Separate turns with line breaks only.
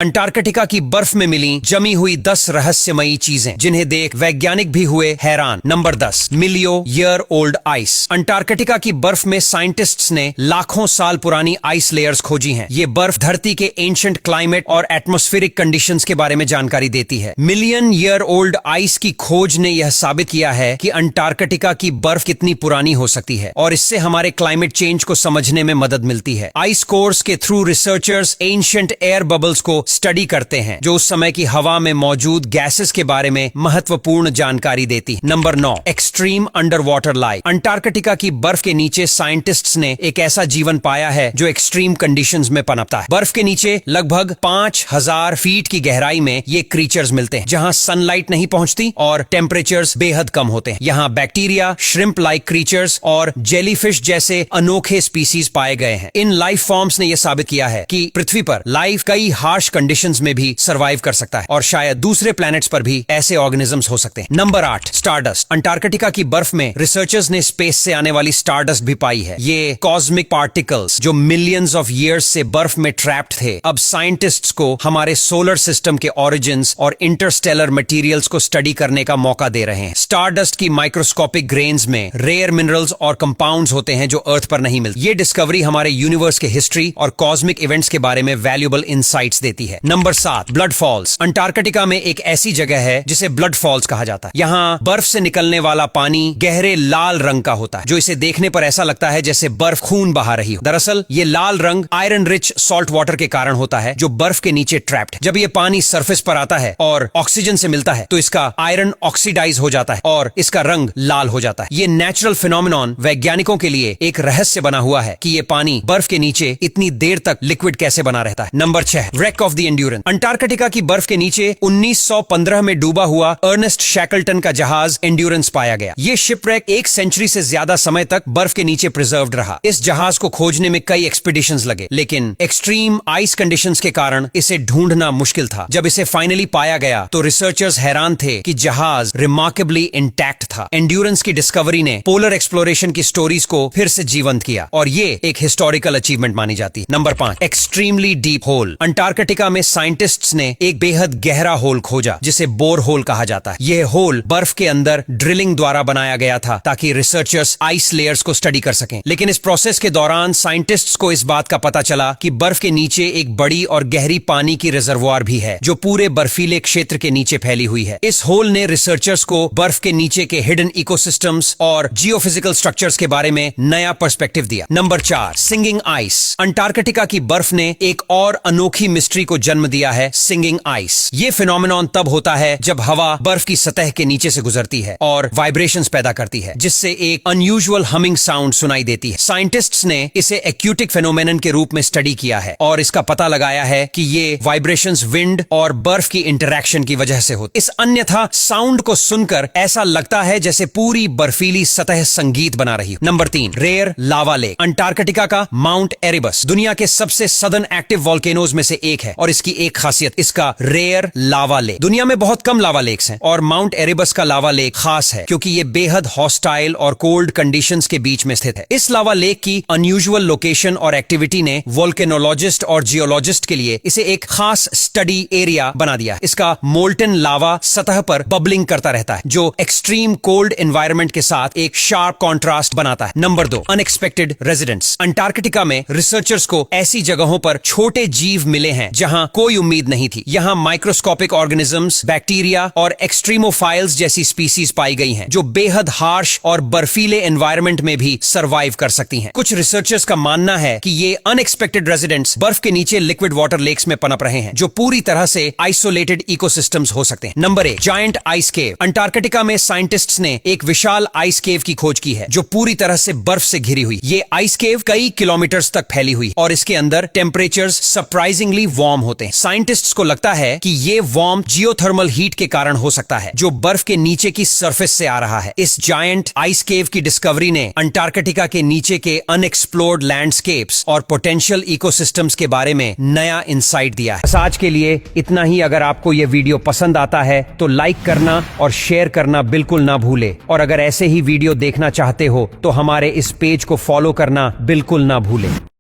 Antarctica की बर्फ में मिली जमी हुई 10 रहस्यमयी चीजें जिन्हें देख वैज्ञानिक भी हुए हैरान। नंबर 10, मिलियो ईयर ओल्ड आइस। अंटार्कटिका की बर्फ में साइंटिस्ट्स ने लाखों साल पुरानी आइस लेयर्स खोजी हैं। ये बर्फ धरती के एंशिएंट क्लाइमेट और एटमॉस्फेरिक कंडीशंस के बारे में जानकारी देती है। मिलियन ईयर ओल्ड आइस की खोज ने यह साबित किया है कि अंटार्कटिका की बर्फ कितनी पुरानी हो सकती है और इससे हमारे क्लाइमेट चेंज को समझने में मदद मिलती है। आइस कोर्स के through researchers ancient air bubbles को स्टडी करते हैं जो उस समय की हवा में मौजूद गैसेस के बारे में महत्वपूर्ण जानकारी देती है। Number 9, extreme under water life. Antarctica की बर्फ के नीचे साइंटिस्ट्स ने एक ऐसा जीवन पाया है जो एक्सट्रीम कंडीशंस में पनपता है। बर्फ के नीचे लगभग 5000 फीट की गहराई में ये क्रीचर्स मिलते हैं जहां सनलाइट नहीं पहुंचती और टेम्परेचर्स बेहद कम होते हैं। यहाँ बैक्टीरिया, श्रिम्प लाइक क्रीचर्स और जेलीफिश जैसे अनोखे स्पीसीज पाए गए हैं। इन लाइफ फॉर्म्स ने यह साबित किया है कि पृथ्वी पर लाइफ कई हार्श कंडीशंस में भी सरवाइव कर सकता है और शायद दूसरे प्लैनेट्स पर भी ऐसे ऑर्गेनिजम्स हो सकते हैं। Number 8, stardust. अंटार्कटिका की बर्फ में रिसर्चर्स ने स्पेस से आने वाली स्टारडस्ट भी पाई है। ये कॉस्मिक पार्टिकल्स जो मिलियंस ऑफ ईयर्स से बर्फ में ट्रैप्ड थे, अब साइंटिस्ट्स को हमारे सोलर सिस्टम के ओरिजिन्स और इंटरस्टेलर मटेरियल्स को स्टडी करने का मौका दे रहे हैं। स्टारडस्ट की माइक्रोस्कोपिक ग्रेन्स में रेयर मिनरल्स और कंपाउंड्स होते हैं जो अर्थ पर नहीं मिलते। ये डिस्कवरी हमारे यूनिवर्स के हिस्ट्री और कॉस्मिक इवेंट्स के बारे में वैल्यूएबल इंसाइट्स देती है। Number 7, blood false. अंटार्कटिका में एक ऐसी जगह है जिसे ब्लड फॉल्स कहा जाता है। यहाँ बर्फ से निकलने वाला पानी गहरे लाल रंग का होता है जो इसे देखने पर ऐसा लगता है जैसे बर्फ खून बहा रही हो। दरअसल ये लाल रंग आयरन रिच सॉल्ट वाटर के कारण होता है जो बर्फ के नीचे ट्रैप्ड है। जब ये पानी सरफेस पर आता है और ऑक्सीजन से मिलता है तो इसका आयरन ऑक्सीडाइज हो जाता है और इसका रंग लाल हो जाता है। ये नेचुरल फिनोमेनॉन वैज्ञानिकों के लिए एक रहस्य बना हुआ है कि ये पानी बर्फ के नीचे इतनी देर तक लिक्विड कैसे बना रहता है। Number 6, wreck of the Endurance. Antarctica की बर्फ के नीचे 1915 में डूबा हुआ अर्नेस्ट शैकल्टन का जहाज एंड्योरेंस पाया गया। ये शिपरेक 1 सेंचुरी से ज्यादा समय तक बर्फ के नीचे प्रिजर्व्ड रहा। इस जहाज को खोजने में कई एक्सपीडिशंस लगे लेकिन एक्सट्रीम आइस कंडीशंस के कारण इसे ढूंढना मुश्किल था। जब इसे फाइनली पाया गया तो रिसर्चर्स हैरान थे कि जहाज रिमार्केबली इंटैक्ट था। एंड्योरेंस की डिस्कवरी ने पोलर एक्सप्लोरेशन की स्टोरीज को फिर से जीवंत किया और ये एक हिस्टोरिकल अचीवमेंट मानी जाती है। Number 5, extremely deep whole. Antarctica में साइंटिस्ट्स ने एक बेहद गहरा होल खोजा जिसे बोर होल कहा जाता है। यह होल बर्फ के अंदर ड्रिलिंग द्वारा बनाया गया था ताकि रिसर्चर्स आइस लेयर्स को स्टडी कर सकें। लेकिन इस प्रोसेस के दौरान साइंटिस्ट्स को इस बात का पता चला कि बर्फ के नीचे एक बड़ी और गहरी पानी की रिजर्वोयर भी है जो पूरे बर्फीले क्षेत्र के नीचे फैली हुई है। इस होल ने रिसर्चर्स को बर्फ के नीचे के हिडन इकोसिस्टम्स और जियोफिजिकल स्ट्रक्चर्स के बारे में नया पर्सपेक्टिव दिया। Number 4, singing ice. अंटार्कटिका की बर्फ ने एक और अनोखी मिस्ट्री को जन्म दिया है, सिंगिंग आइस। ये फिनोमेनॉन तब होता है जब हवा बर्फ की सतह के नीचे से गुजरती है और वाइब्रेशंस पैदा करती है जिससे एक अनयूजुअल हमिंग साउंड सुनाई देती है। साइंटिस्ट्स ने इसे एक्यूटिक फेनोमेनन के रूप में स्टडी किया है और इसका पता लगाया है कि ये वाइब्रेशंस विंड और बर्फ की इंटरैक्शन की वजह से होती। इस अन्यथा साउंड को सुनकर ऐसा लगता है जैसे पूरी बर्फीली सतह संगीत बना रही हो। Number 3, rare lava lake. Antarctica का माउंट एरिबस दुनिया के सबसे सदर्न एक्टिव वोल्केनोज में से एक है और इसकी एक खासियत इसका रेयर लावा लेक। दुनिया में बहुत कम लावा लेक्स हैं और माउंट एरिबस का लावा लेक खास है क्योंकि ये बेहद हॉस्टाइल और कोल्ड कंडीशंस के बीच में स्थित है। इस लावा लेक की अनयूजुअल लोकेशन और एक्टिविटी ने वोल्केनोलॉजिस्ट और जियोलॉजिस्ट के लिए इसे एक खास स्टडी एरिया बना दिया है। इसका मोल्टन लावा सतह पर बबलिंग करता रहता है जो एक्सट्रीम कोल्ड एनवायरनमेंट के साथ एक शार्प कॉन्ट्रास्ट बनाता है। Number 2, unexpected residents. अंटार्कटिका में रिसर्चर्स को ऐसी जगहों पर छोटे जीव मिले हैं जहां कोई उम्मीद नहीं थी। यहाँ माइक्रोस्कोपिक ऑर्गेनिजम्स, बैक्टीरिया और एक्सट्रीमोफाइल्स जैसी स्पीसीज पाई गई हैं जो बेहद हार्श और बर्फीले एनवायरनमेंट में भी सरवाइव कर सकती हैं। कुछ रिसर्चर्स का मानना है कि ये अनएक्सपेक्टेड रेजिडेंट्स बर्फ के नीचे लिक्विड वाटर लेक्स में पनप रहे हैं जो पूरी तरह से आइसोलेटेड इकोसिस्टम्स हो सकते हैं। नंबर 1, जायंट आइस केव। अंटार्कटिका में साइंटिस्ट्स ने एक विशाल आइस केव की खोज की है जो पूरी तरह से बर्फ से घिरी हुई। ये आइस केव कई किलोमीटर्स तक फैली हुई और इसके अंदर टेम्परेचर्स सरप्राइजिंगली वार्म होते हैं। साइंटिस्ट्स को लगता है कि ये वार्म जियोथर्मल हीट के कारण हो सकता है जो बर्फ के नीचे की सरफेस से आ रहा है। इस जायंट आइस केव की डिस्कवरी ने अंटार्कटिका के नीचे के अनएक्सप्लोर्ड लैंडस्केप्स और पोटेंशियल इकोसिस्टम्स के बारे में नया इंसाइट दिया है। आज के लिए इतना ही। अगर आपको ये वीडियो पसंद आता है तो लाइक करना और शेयर करना बिल्कुल ना भूले और अगर ऐसे ही वीडियो देखना चाहते हो तो हमारे इस पेज को फॉलो करना बिल्कुल ना भूले।